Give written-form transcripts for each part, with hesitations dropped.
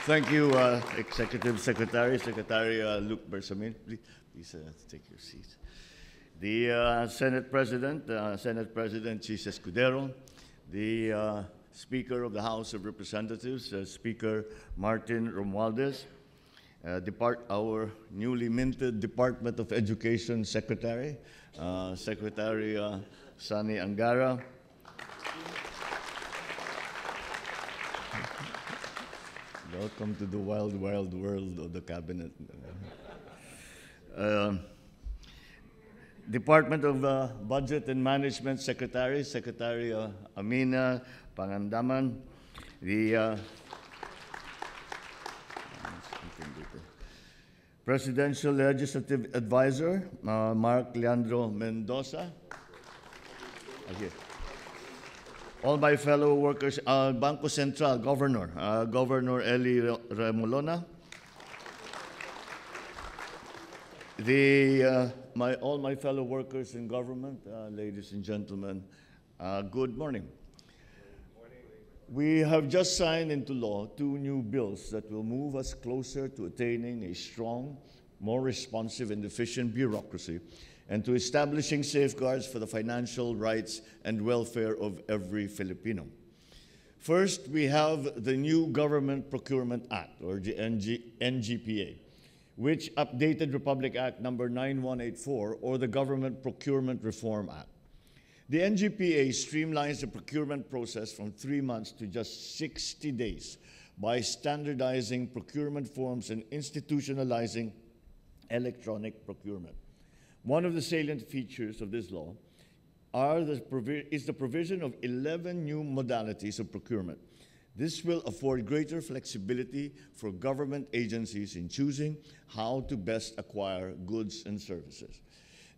Thank you, Executive Secretary, Secretary Luke Bersamin. Please take your seat. The Senate President Chis Escudero, the Speaker of the House of Representatives, Speaker Martin Romualdez, our newly minted Department of Education Secretary, Secretary Sani Angara, welcome to the wild, wild world of the Cabinet. Department of Budget and Management Secretary, Secretary Amina Pangandaman, the Presidential Legislative Advisor, Mark Leandro Mendoza. All my fellow workers, Bangko Central Governor, Governor Eli Remolona. All my fellow workers in government, ladies and gentlemen, good morning. We have just signed into law 2 new bills that will move us closer to attaining a strong, more responsive and efficient bureaucracy and to establishing safeguards for the financial rights and welfare of every Filipino. First, we have the new Government Procurement Act, or the NGPA, which updated Republic Act number 9184, or the Government Procurement Reform Act. The NGPA streamlines the procurement process from 3 months to just 60 days by standardizing procurement forms and institutionalizing electronic procurement. One of the salient features of this law is the provision of 11 new modalities of procurement. This will afford greater flexibility for government agencies in choosing how to best acquire goods and services.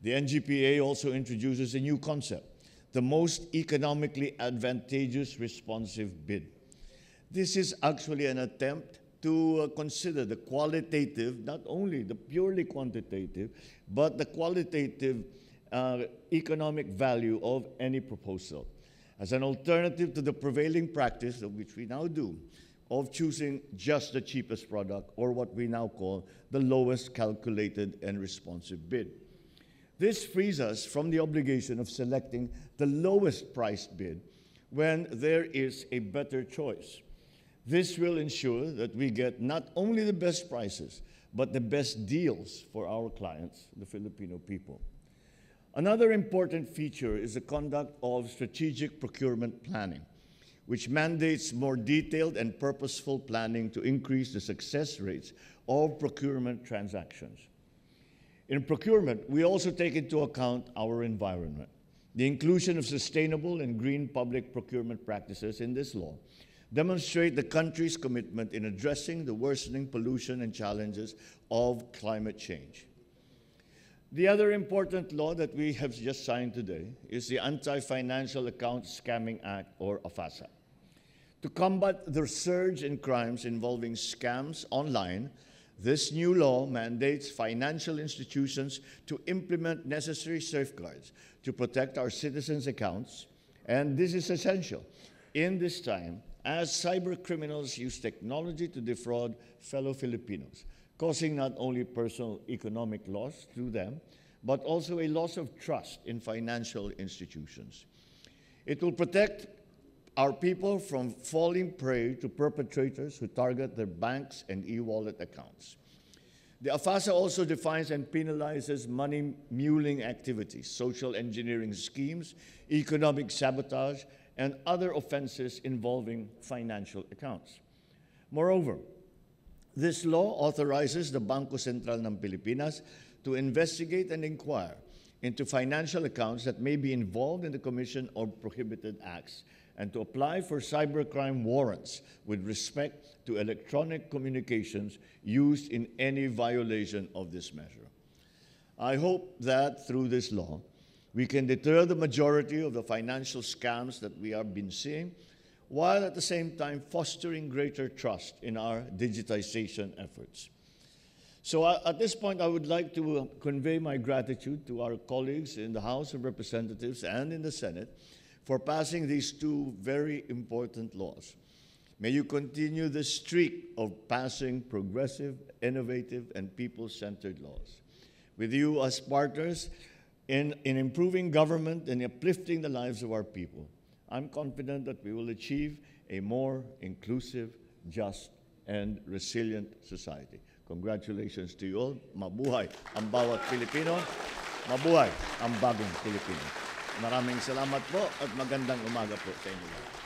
The NGPA also introduces a new concept, the most economically advantageous responsive bid. This is actually an attempt to consider the qualitative, not only the purely quantitative, but the qualitative economic value of any proposal as an alternative to the prevailing practice, of which we now do, of choosing just the cheapest product, or what we now call the lowest calculated and responsive bid. This frees us from the obligation of selecting the lowest priced bid when there is a better choice. This will ensure that we get not only the best prices, but the best deals for our clients, the Filipino people. Another important feature is the conduct of strategic procurement planning, which mandates more detailed and purposeful planning to increase the success rates of procurement transactions. In procurement, we also take into account our environment. The inclusion of sustainable and green public procurement practices in this law demonstrate the country's commitment in addressing the worsening pollution and challenges of climate change. The other important law that we have just signed today is the Anti-Financial Account Scamming Act, or AFASA. To combat the surge in crimes involving scams online, this new law mandates financial institutions to implement necessary safeguards to protect our citizens' accounts, and this is essential in this time as cyber criminals use technology to defraud fellow Filipinos, causing not only personal economic loss to them, but also a loss of trust in financial institutions. It will protect our people from falling prey to perpetrators who target their banks and e-wallet accounts. The AFASA also defines and penalizes money muling activities, social engineering schemes, economic sabotage, and other offenses involving financial accounts. Moreover, this law authorizes the Bangko Sentral ng Pilipinas to investigate and inquire into financial accounts that may be involved in the commission of prohibited acts and to apply for cybercrime warrants with respect to electronic communications used in any violation of this measure. I hope that through this law, we can deter the majority of the financial scams that we have been seeing, while at the same time fostering greater trust in our digitization efforts. So at this point, I would like to convey my gratitude to our colleagues in the House of Representatives and in the Senate for passing these 2 very important laws. May you continue the streak of passing progressive, innovative, and people-centered laws. With you as partners in improving government and uplifting the lives of our people, I'm confident that we will achieve a more inclusive, just, and resilient society. Congratulations to you all. Mabuhay ang bawat Pilipino. Mabuhay ang bagong Pilipino. Maraming salamat po at magandang umaga po sa inyo.